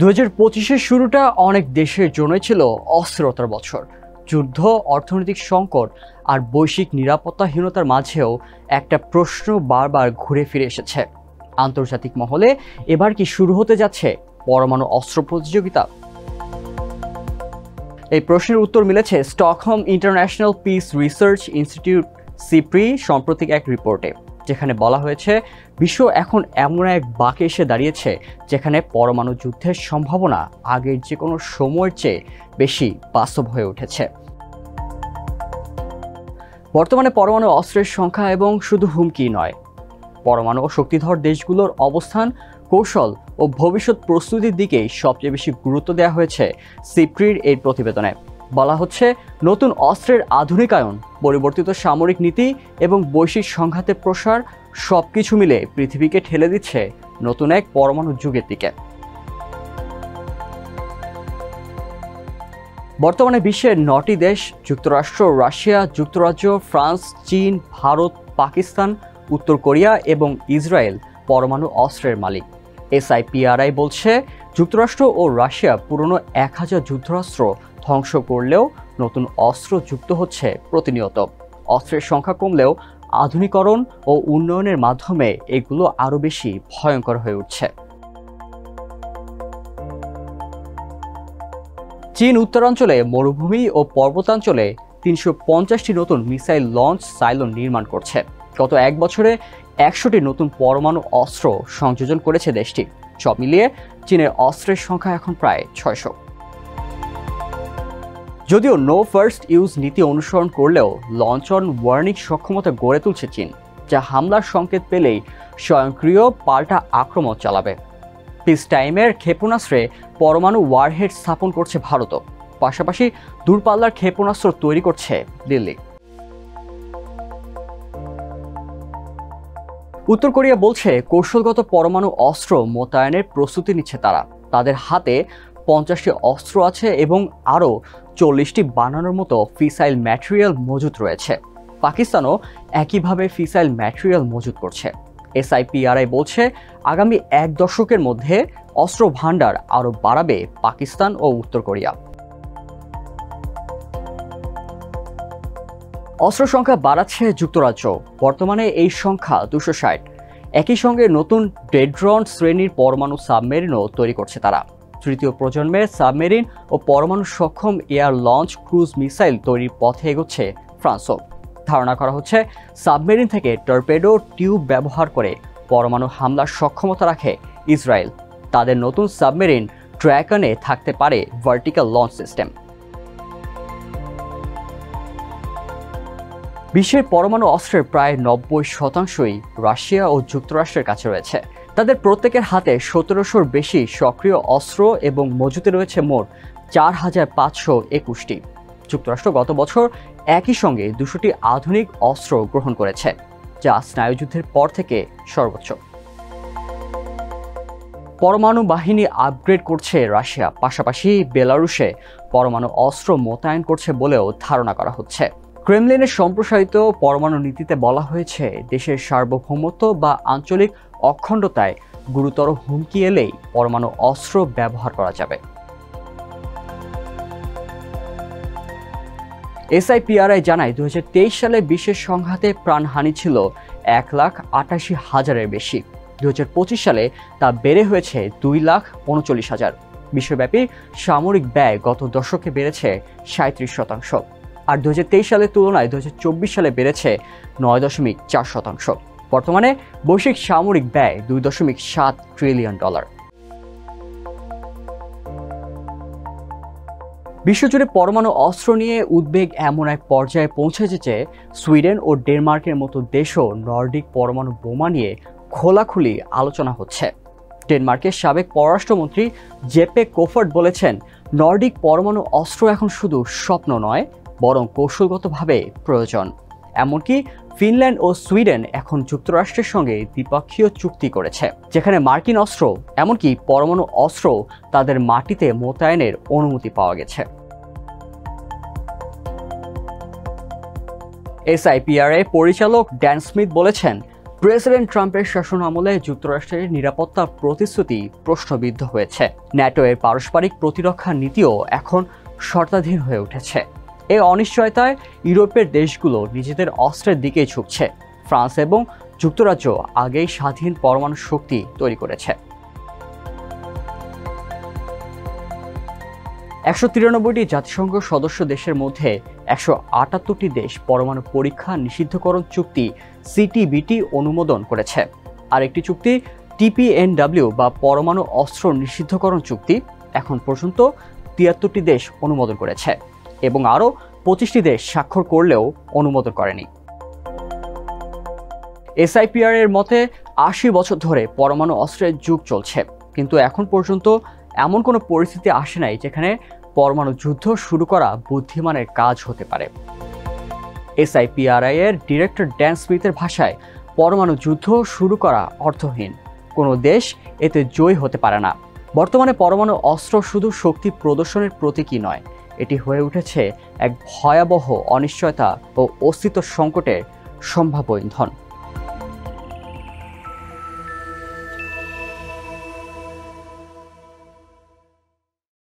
2025-এর শুরুটা অনেক দেশের জন্য ছিল অস্থিরতার বছর। যুদ্ধ, অর্থনৈতিক সংকট আর বৈশ্বিক নিরাপত্তাহীনতার মাঝেও একটা প্রশ্ন বারবার ঘুরে ফিরে এসেছে। আন্তর্জাতিক মহলে এবার কি শুরু হতে যাচ্ছে পরমাণু অস্ত্র প্রতিযোগিতা? এই প্রশ্নের উত্তর মিলেছে Stockholm international piece research institute SIPRI সাম্প্রতিক এক রিপোর্টে, যেখানে বলা হয়েছে বিশ্ব এখন এমন এক বাঁকে এসে দাঁড়িয়েছে যেখানে পরমাণু যুদ্ধের সম্ভাবনা আগের যে কোনো সময়ের চেয়ে বেশি বাস্তব হয়ে উঠেছে। বর্তমানে পরমাণু অস্ত্রের সংখ্যা এবং শুধু হুমকি নয়, পরমাণু শক্তিধর দেশগুলোর অবস্থান, কৌশল ও ভবিষ্যৎ প্রস্তুতির দিকেই সবচেয়ে বেশি গুরুত্ব দেওয়া হয়েছে সিপ্রির এই প্রতিবেদনে। বলা হচ্ছে নতুন অস্ত্রের আধুনিকায়ন, পরিবর্তিত সামরিক নীতি এবং বৈশ্বিক সংঘাতের প্রসার সবকিছু মিলে পৃথিবীকে ঠেলে দিচ্ছে নতুন এক পরমাণু যুগের দিকে। বর্তমানে বিশ্বের 9টি দেশ যুক্তরাষ্ট্র, রাশিয়া, যুক্তরাজ্য, ফ্রান্স, চীন, ভারত, পাকিস্তান, উত্তর কোরিয়া এবং ইসরায়েল পরমাণু অস্ত্রের মালিক। SIPRI বলছে যুক্তরাষ্ট্র ও রাশিয়া পুরনো 1000 যুদ্ধাস্ত্র ধ্বংস করলেও নতুন অস্ত্র যুক্ত হচ্ছে প্রতিনিয়ত। অস্ত্রের সংখ্যা কমলেও আধুনিকরণ ও উন্নয়নের মাধ্যমে এগুলো আরও বেশি ভয়ঙ্কর হয়ে উঠছে। চীন উত্তরাঞ্চলে মরুভূমি ও পর্বতাঞ্চলে 350টি নতুন মিসাইল লঞ্চ সাইলোন নির্মাণ করছে। গত এক বছরে 100টি নতুন পরমাণু অস্ত্র সংযোজন করেছে দেশটি। সব মিলিয়ে চীনের অস্ত্রের সংখ্যা এখন প্রায় 600। যদিও নো ফার্স্ট ইউজ নীতি অনুসরণ করলেও লঞ্চ অন ওয়ার্নিং সক্ষমতা গড়ে তুলছে চীন, যা হামলার সংকেত পেলেই স্বয়ংক্রিয় পাল্টা আক্রমণ চালাবে। পিস টাইমের ক্ষেপণাস্ত্রে পরমাণু ওয়ারহেড স্থাপন করছে ভারতও, পাশাপাশি দূরপাল্লার ক্ষেপণাস্ত্র তৈরি করছে দিল্লি। উত্তর কোরিয়া বলছে কৌশলগত পরমাণু অস্ত্র মোতায়েনের প্রস্তুতি নিচ্ছে তারা। তাদের হাতে 50টি অস্ত্র আছে এবং আরও 40টি বানানোর মতো ফিসাইল ম্যাটেরিয়াল মজুত রয়েছে। পাকিস্তানও একইভাবে ফিসাইল ম্যাটেরিয়াল মজুত করছে। SIPRI বলছে আগামী 1 দশকের মধ্যে অস্ত্র ভান্ডার আরও বাড়াবে পাকিস্তান ও উত্তর কোরিয়া। অস্ত্র সংখ্যা বাড়াচ্ছে যুক্তরাজ্য, বর্তমানে এই সংখ্যা 260। একই সঙ্গে নতুন ড্রেডন শ্রেণীর পরমাণু সাবমেরিনও তৈরি করছে তারা। তৃতীয় প্রজন্মের সাবমেরিন ও পরমাণু সক্ষম এয়ার লঞ্চ ক্রুজ মিসাইল তৈরির পথে এগোচ্ছে ফ্রান্সও। ধারণা করা হচ্ছে সাবমেরিন থেকে টর্পেডো টিউব ব্যবহার করে পরমাণু হামলার সক্ষমতা রাখে ইসরায়েল। তাদের নতুন সাবমেরিন ড্র্যাগনে থাকতে পারে ভার্টিক্যাল লঞ্চ সিস্টেম। বিশ্বের পরমাণু অস্ত্রের প্রায় 90%ই রাশিয়া ও যুক্তরাষ্ট্রের কাছে রয়েছে। তাদের প্রত্যেকের হাতে 1700-র বেশি সক্রিয় অস্ত্র এবং মজুতে রয়েছে মোট 4521টি। যুক্তরাষ্ট্র গত বছর একই সঙ্গে 200টি আধুনিক অস্ত্র গ্রহণ করেছে, যা স্নায়ুযুদ্ধের পর থেকে সর্বোচ্চ। পরমাণু বাহিনী আপগ্রেড করছে রাশিয়া, পাশাপাশি বেলারুশে পরমাণু অস্ত্র মোতায়েন করছে বলেও ধারণা করা হচ্ছে। ক্রেমলিনের সম্প্রসারিত পরমাণু নীতিতে বলা হয়েছে দেশের সার্বভৌমত্ব বা আঞ্চলিক অখণ্ডতায় গুরুতর হুমকি এলেই পরমাণু অস্ত্র ব্যবহার করা যাবে। SIPRI জানায় 2023 সালে বিশ্বের সংঘাতে প্রাণহানি ছিল 1,88,000-এর বেশি। 2025 সালে তা বেড়ে হয়েছে 2,39,000। বিশ্বব্যাপী সামরিক ব্যয় গত দশকে বেড়েছে 37%, আর 2023 সালের তুলনায় 2024 সালে বেড়েছে 9.4%। বর্তমানে বৈশ্বিক সামরিক ব্যয় $2.7 ট্রিলিয়ন। বিশ্বজুড়ে পরমাণু অস্ত্র নিয়ে উদ্বেগ এমন এক পর্যায়ে পৌঁছেছে যে সুইডেন ও ডেনমার্কের মতো দেশও নর্ডিক পরমাণু বোমা নিয়ে খোলাখুলি আলোচনা হচ্ছে। ডেনমার্কের সাবেক পররাষ্ট্রমন্ত্রী জেপে কোফার্ড বলেছেন, নর্ডিক পরমাণু অস্ত্র এখন শুধু স্বপ্ন নয়, বরং কৌশলগতভাবে প্রয়োজন। এমনকি ফিনল্যান্ড ও সুইডেন এখন যুক্তরাষ্ট্রের সঙ্গে দ্বিপক্ষীয় চুক্তি করেছে, যেখানে মার্কিন অস্ত্র, এমনকি পরমাণু অস্ত্র তাদের মাটিতে মোতায়েনের অনুমতি পাওয়া গেছে। SIPRI পরিচালক ড্যান স্মিথ বলেছেন, প্রেসিডেন্ট ট্রাম্পের শাসন আমলে যুক্তরাষ্ট্রের নিরাপত্তা প্রতিশ্রুতি প্রশ্নবিদ্ধ হয়েছে। ন্যাটো এর পারস্পরিক প্রতিরক্ষা নীতিও এখন শর্তাধীন হয়ে উঠেছে। এই অনিশ্চয়তায় ইউরোপের দেশগুলো নিজেদের অস্ত্রের দিকেই ঝুঁকছে। ফ্রান্স এবং যুক্তরাজ্য আগেই স্বাধীন পরমাণু শক্তি তৈরি করেছে। 193টি জাতিসংঘ সদস্য দেশের মধ্যে 178টি দেশ পরমাণু পরীক্ষা নিষিদ্ধকরণ চুক্তি সিটিবিটি অনুমোদন করেছে। আরেকটি চুক্তি টিপিএনডব্লিউ বা পরমাণু অস্ত্র নিষিদ্ধকরণ চুক্তি এখন পর্যন্ত 73টি দেশ অনুমোদন করেছে এবং আরও 25টি দেশ স্বাক্ষর করলেও অনুমোদন করেনি। এসআইপিআর এর মতে 80 বছর ধরে পরমাণু অস্ত্রের যুগ চলছে, কিন্তু এখন পর্যন্ত এমন কোনো পরিস্থিতি আসে নাই যেখানে পরমাণু যুদ্ধ শুরু করা বুদ্ধিমানের কাজ হতে পারে। এসআইপিআরআই এর ডিরেক্টর ড্যান স্মিথের ভাষায়, পরমাণু যুদ্ধ শুরু করা অর্থহীন, কোনো দেশ এতে জয়ী হতে পারে না। বর্তমানে পরমাণু অস্ত্র শুধু শক্তি প্রদর্শনের প্রতীকী নয়, এটি হয়ে উঠেছে এক ভয়াবহ অনিশ্চয়তা ও অস্তিত্ব সংকটের সম্ভাব্য ইন্ধন।